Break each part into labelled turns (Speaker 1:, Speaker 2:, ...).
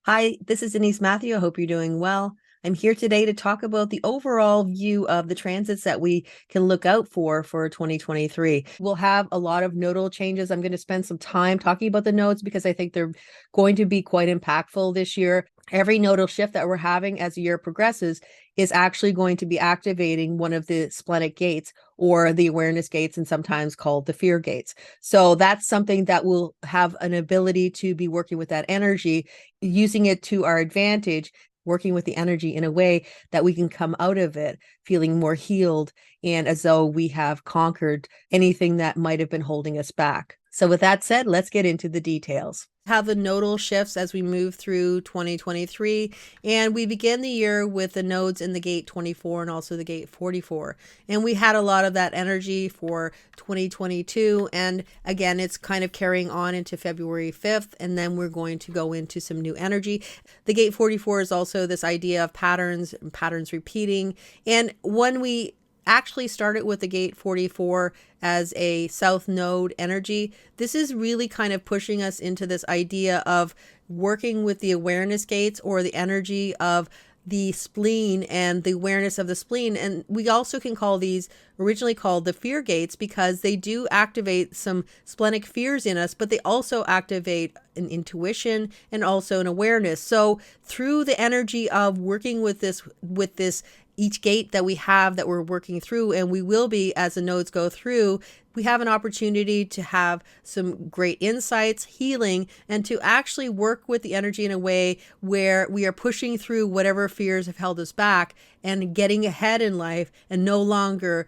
Speaker 1: Hi, this is Denise Matthew. I hope you're doing well. I'm here today to talk about the overall view of the transits that we can look out for 2023. We'll have a lot of nodal changes. I'm going to spend some time talking about the nodes because I think they're going to be quite impactful this year. Every nodal shift that we're having as the year progresses is actually going to be activating one of the splenic gates or the awareness gates, and sometimes called the fear gates. So that's something that will have an ability to be working with that energy, using it to our advantage, working with the energy in a way that we can come out of it feeling more healed and as though we have conquered anything that might have been holding us back. So with that said, let's get into the details. Have the nodal shifts as we move through 2023, and we begin the year with the nodes in the gate 24 and also the gate 44, and we had a lot of that energy for 2022, and again it's kind of carrying on into February 5th, and then we're going to go into some new energy. The gate 44 is also this idea of patterns and patterns repeating, and when we actually started with the gate 44 as a south node energy, this is really kind of pushing us into this idea of working with the awareness gates or the energy of the spleen and the awareness of the spleen. And we also can call these, originally called the fear gates, because they do activate some splenic fears in us, but they also activate an intuition and also an awareness. So through the energy of working with this each gate that we have that we're working through, and we will be as the nodes go through, we have an opportunity to have some great insights, healing, and to actually work with the energy in a way where we are pushing through whatever fears have held us back and getting ahead in life and no longer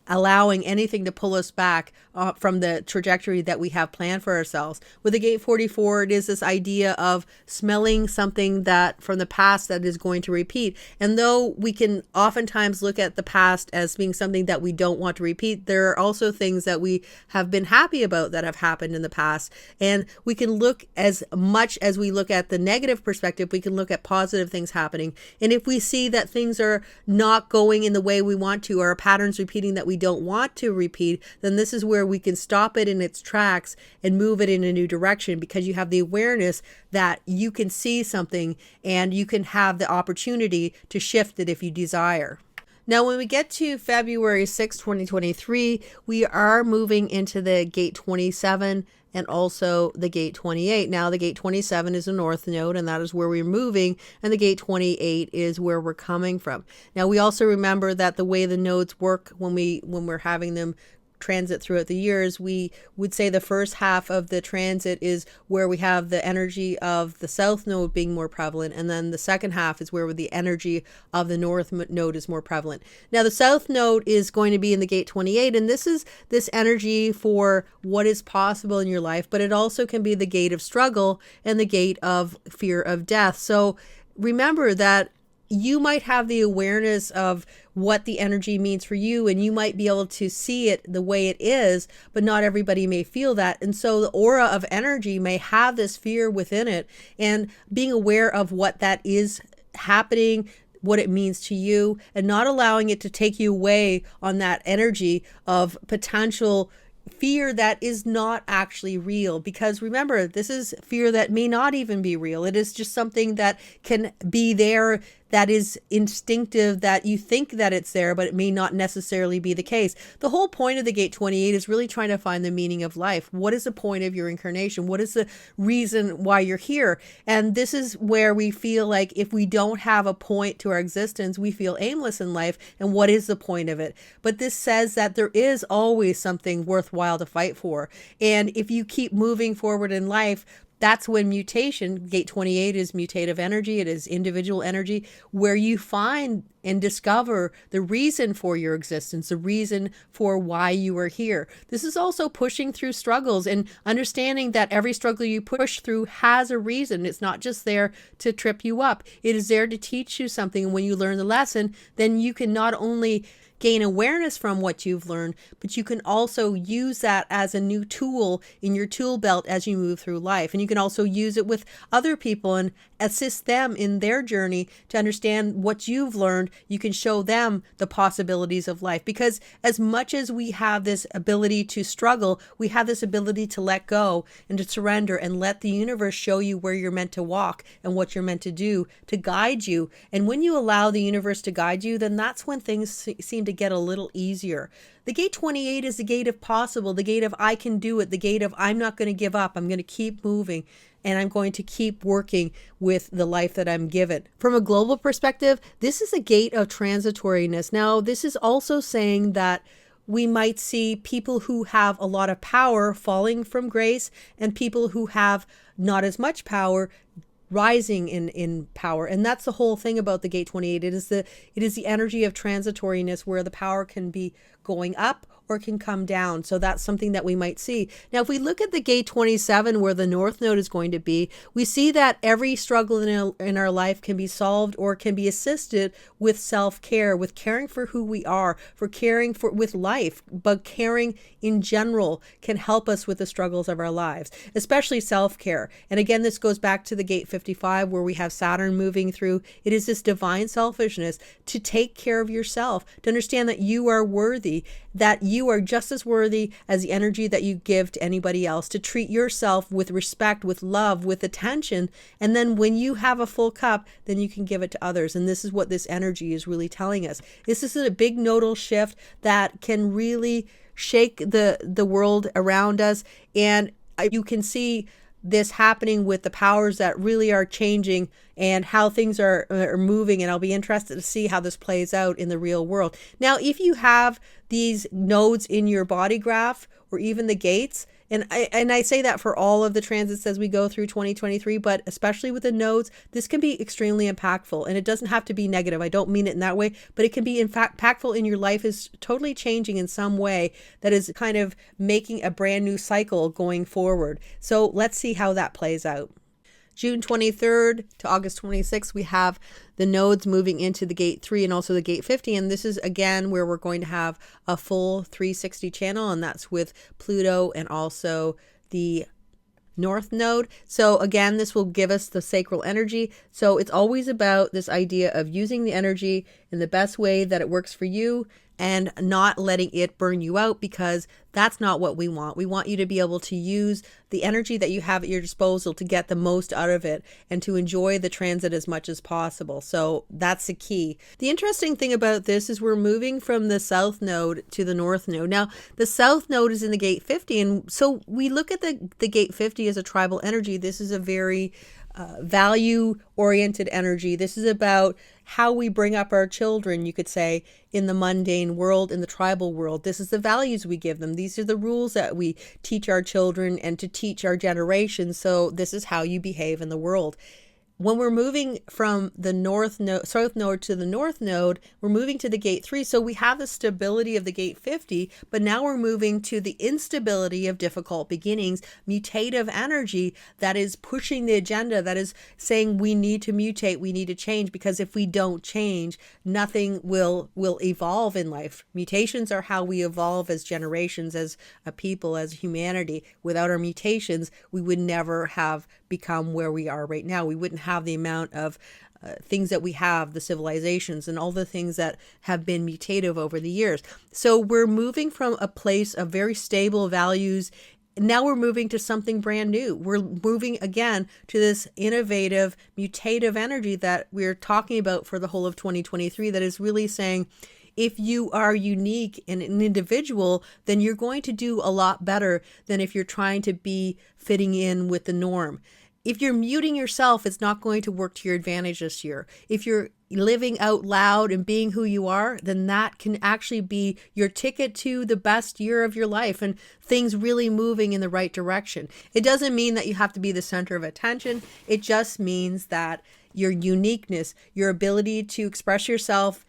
Speaker 1: allowing anything to pull us back from the trajectory that we have planned for ourselves. With the gate 44, it is this idea of smelling something that from the past that is going to repeat. And though we can oftentimes look at the past as being something that we don't want to repeat, there are also things that we have been happy about that have happened in the past. And we can look, as much as we look at the negative perspective, we can look at positive things happening. And if we see that things are not going in the way we want to, or our patterns repeating that we don't want to repeat, then this is where we can stop it in its tracks and move it in a new direction, because you have the awareness that you can see something and you can have the opportunity to shift it if you desire. Now, when we get to February 6, 2023, we are moving into the gate 27 and also the gate 28. Now, the gate 27 is a north node, and that is where we're moving, and the gate 28 is where we're coming from. Now, we also remember that the way the nodes work when we're having them transit throughout the years, we would say the first half of the transit is where we have the energy of the south node being more prevalent, and then the second half is where the energy of the north node is more prevalent. Now, the south node is going to be in the gate 28, and this is this energy for what is possible in your life, but it also can be the gate of struggle and the gate of fear of death. So remember that you might have the awareness of what the energy means for you, and you might be able to see it the way it is, but not everybody may feel that. And so the aura of energy may have this fear within it, and being aware of what that is happening, what it means to you, and not allowing it to take you away on that energy of potential fear that is not actually real. Because remember, this is fear that may not even be real. It is just something that can be there, that is instinctive, that you think that it's there, but it may not necessarily be the case. The whole point of the gate 28 is really trying to find the meaning of life. What is the point of your incarnation? What is the reason why you're here? And this is where we feel like if we don't have a point to our existence, we feel aimless in life. And what is the point of it? But this says that there is always something worthwhile to fight for. And if you keep moving forward in life, that's when mutation, gate 28 is mutative energy, it is individual energy, where you find and discover the reason for your existence, the reason for why you are here. This is also pushing through struggles and understanding that every struggle you push through has a reason. It's not just there to trip you up. It is there to teach you something. And when you learn the lesson, then you can not only gain awareness from what you've learned, but you can also use that as a new tool in your tool belt as you move through life. And you can also use it with other people and assist them in their journey to understand what you've learned. You can show them the possibilities of life, because as much as we have this ability to struggle, we have this ability to let go and to surrender and let the universe show you where you're meant to walk and what you're meant to do to guide you. And when you allow the universe to guide you, then that's when things seem to get a little easier. The gate 28 is the gate of possible, the gate of I can do it, the gate of I'm not going to give up, I'm going to keep moving, and I'm going to keep working with the life that I'm given. From a global perspective, this is a gate of transitoriness. Now, this is also saying that we might see people who have a lot of power falling from grace and people who have not as much power rising in power. And that's the whole thing about the gate 28. It is the energy of transitoriness, where the power can be going up or can come down. So that's something that we might see. Now, if we look at the gate 27, where the North Node is going to be, we see that every struggle in our life can be solved or can be assisted with self-care, with caring for who we are, for caring for with life, but caring in general can help us with the struggles of our lives, especially self-care. And again, this goes back to the gate 55, where we have Saturn moving through. It is this divine selfishness to take care of yourself, to understand that you are worthy, that you are just as worthy as the energy that you give to anybody else, to treat yourself with respect, with love, with attention. And then when you have a full cup, then you can give it to others. And this is what this energy is really telling us. This is a big nodal shift that can really shake the world around us. And you can see this happening with the powers that really are changing and how things are moving. And I'll be interested to see how this plays out in the real world. Now, if you have these nodes in your body graph or even the gates, and I say that for all of the transits as we go through 2023, but especially with the nodes, this can be extremely impactful. And it doesn't have to be negative. I don't mean it in that way, but it can be in fact impactful in your life, is totally changing in some way that is kind of making a brand new cycle going forward. So let's see how that plays out. June 23rd to August 26th, we have the nodes moving into the gate 3 and also the gate 50. And this is again where we're going to have a full 360 channel, and that's with Pluto and also the North Node. So again, this will give us the sacral energy. So it's always about this idea of using the energy in the best way that it works for you and not letting it burn you out, because that's not what we want. We want you to be able to use the energy that you have at your disposal to get the most out of it and to enjoy the transit as much as possible. So that's the key. The interesting thing about this is we're moving from the South Node to the North Node. Now, the South Node is in the gate 50. And so we look at the gate 50 as a tribal energy. This is a very value-oriented energy. This is about how we bring up our children, you could say, in the mundane world, in the tribal world. This is the values we give them. These are the rules that we teach our children and to teach our generations. So this is how you behave in the world. When we're moving from the South Node to the North Node, we're moving to the gate 3. So we have the stability of the gate 50, but now we're moving to the instability of difficult beginnings, mutative energy that is pushing the agenda, that is saying we need to mutate, we need to change, because if we don't change, nothing will evolve in life. Mutations are how we evolve as generations, as a people, as humanity. Without our mutations, we would never have become where we are right now. We wouldn't have the amount of things that we have, the civilizations and all the things that have been mutative over the years. So we're moving from a place of very stable values. Now we're moving to something brand new. We're moving again to this innovative, mutative energy that we're talking about for the whole of 2023, that is really saying, if you are unique and an individual, then you're going to do a lot better than if you're trying to be fitting in with the norm. If you're muting yourself, it's not going to work to your advantage this year. If you're living out loud and being who you are, then that can actually be your ticket to the best year of your life and things really moving in the right direction. It doesn't mean that you have to be the center of attention. It just means that your uniqueness, your ability to express yourself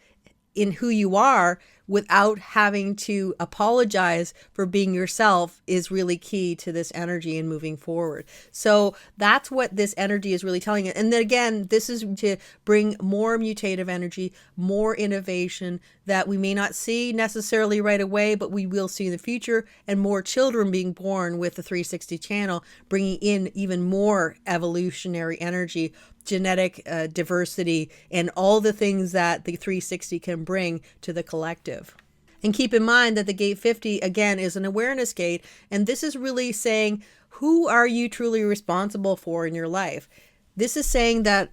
Speaker 1: in who you are without having to apologize for being yourself is really key to this energy and moving forward. So that's what this energy is really telling it. And then again, this is to bring more mutative energy, more innovation that we may not see necessarily right away, but we will see in the future, and more children being born with the 360 channel, bringing in even more evolutionary energy genetic diversity and all the things that the 360 can bring to the collective. And keep in mind that the gate 50, again, is an awareness gate. And this is really saying, who are you truly responsible for in your life? This is saying that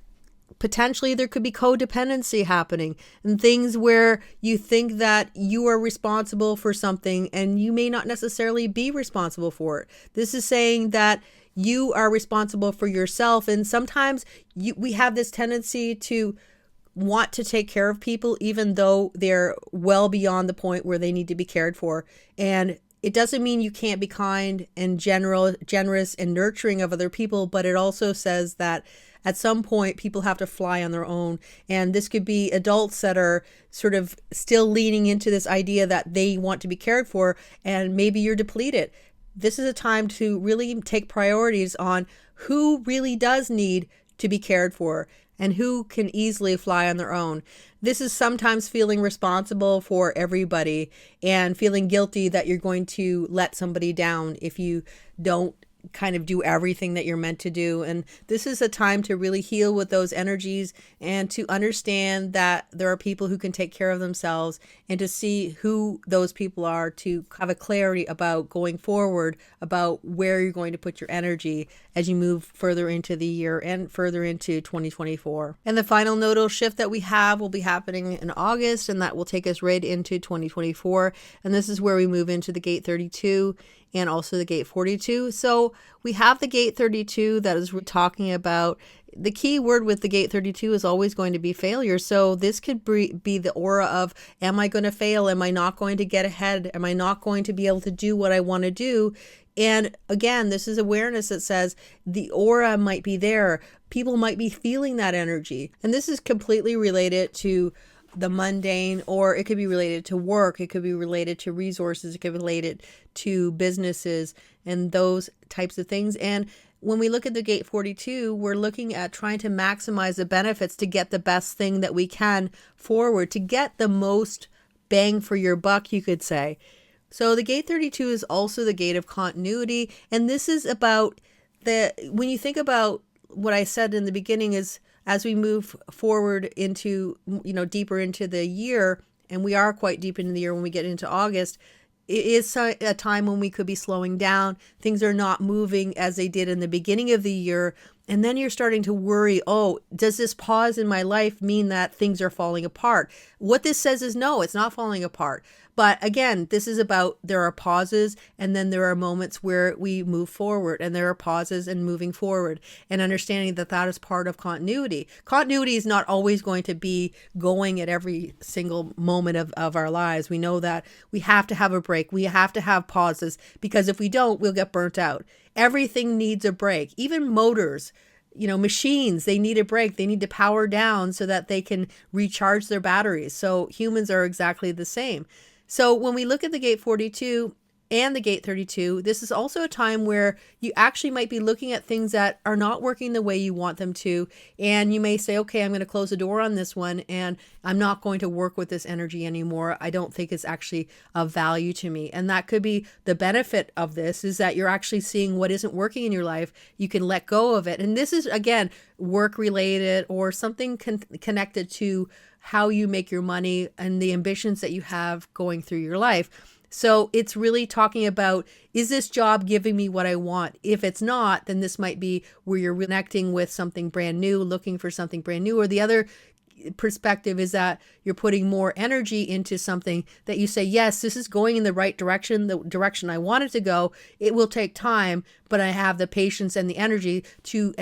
Speaker 1: potentially there could be codependency happening and things where you think that you are responsible for something and you may not necessarily be responsible for it. This is saying that you are responsible for yourself. And sometimes we have this tendency to want to take care of people, even though they're well beyond the point where they need to be cared for. And it doesn't mean you can't be kind and generous and nurturing of other people, but it also says that at some point people have to fly on their own. And this could be adults that are sort of still leaning into this idea that they want to be cared for, and maybe you're depleted. This is a time to really take priorities on who really does need to be cared for and who can easily fly on their own. This is sometimes feeling responsible for everybody and feeling guilty that you're going to let somebody down if you don't kind of do everything that you're meant to do. And this is a time to really heal with those energies and to understand that there are people who can take care of themselves, and to see who those people are, to have a clarity about going forward, about where you're going to put your energy as you move further into the year and further into 2024. And the final nodal shift that we have will be happening in August, and that will take us right into 2024. And this is where we move into the gate 32 and also the gate 42. So we have the gate 32 that is talking about, the key word with the gate 32 is always going to be failure. So this could be the aura of, am I going to fail? Am I not going to get ahead? Am I not going to be able to do what I want to do? And again, this is awareness that says the aura might be there. People might be feeling that energy. And this is completely related to the mundane, or it could be related to work. It could be related to resources. It could be related to businesses and those types of things. And when we look at the gate 42, we're looking at trying to maximize the benefits to get the best thing that we can forward, to get the most bang for your buck, you could say. So the gate 32 is also the gate of continuity. And this is about when you think about what I said in the beginning, is as we move forward into, deeper into the year, and we are quite deep into the year when we get into August, it is a time when we could be slowing down. Things are not moving as they did in the beginning of the year. And then you're starting to worry, oh, does this pause in my life mean that things are falling apart? What this says is no, it's not falling apart. But again, this is about, there are pauses, and then there are moments where we move forward, and there are pauses and moving forward, and understanding that that is part of continuity. Continuity is not always going to be going at every single moment of our lives. We know that we have to have a break. We have to have pauses, because if we don't, we'll get burnt out. Everything needs a break. Even motors, machines, they need a break. They need to power down so that they can recharge their batteries. So humans are exactly the same. So when we look at the gate 42 and the gate 32, this is also a time where you actually might be looking at things that are not working the way you want them to. And you may say, okay, I'm going to close the door on this one, and I'm not going to work with this energy anymore. I don't think it's actually of value to me. And that could be the benefit of this, is that you're actually seeing what isn't working in your life. You can let go of it. And this is, again, work related or something connected to how you make your money and the ambitions that you have going through your life. So it's really talking about, is this job giving me what I want? If it's not, then this might be where you're connecting with something brand new, looking for something brand new. Or the other perspective is that you're putting more energy into something that you say, yes, this is going in the right direction, the direction I want it to go. It will take time, but I have the patience and the energy to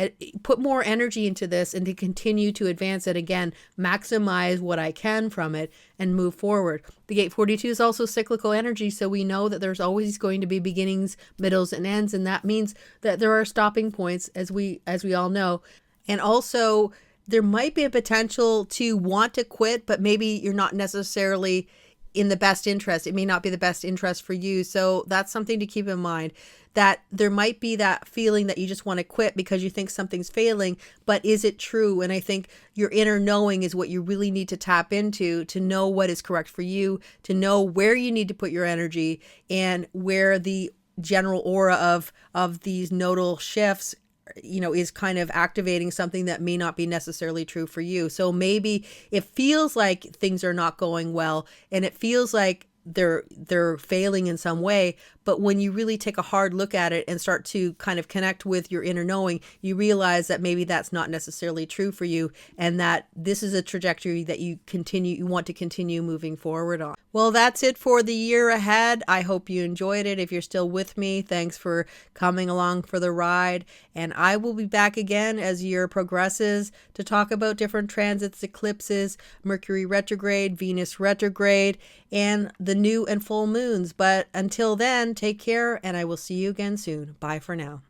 Speaker 1: put more energy into this and to continue to advance it again, maximize what I can from it and move forward. The gate 42 is also cyclical energy, so we know that there's always going to be beginnings, middles, and ends, and that means that there are stopping points, as we all know. And also, there might be a potential to want to quit, but maybe you're not necessarily in the best interest. It may not be the best interest for you. So that's something to keep in mind, that there might be that feeling that you just want to quit because you think something's failing, but is it true? And I think your inner knowing is what you really need to tap into, to know what is correct for you, to know where you need to put your energy, and where the general aura of these nodal shifts is kind of activating something that may not be necessarily true for you. So maybe it feels like things are not going well, and it feels like they're failing in some way, but when you really take a hard look at it and start to kind of connect with your inner knowing, you realize that maybe that's not necessarily true for you, and that this is a trajectory that you want to continue moving forward on. Well, that's it for the year ahead. I hope you enjoyed it. If you're still with me, thanks for coming along for the ride. And I will be back again as year progresses to talk about different transits, eclipses, Mercury retrograde, Venus retrograde, and the new and full moons. But until then, take care, and I will see you again soon. Bye for now.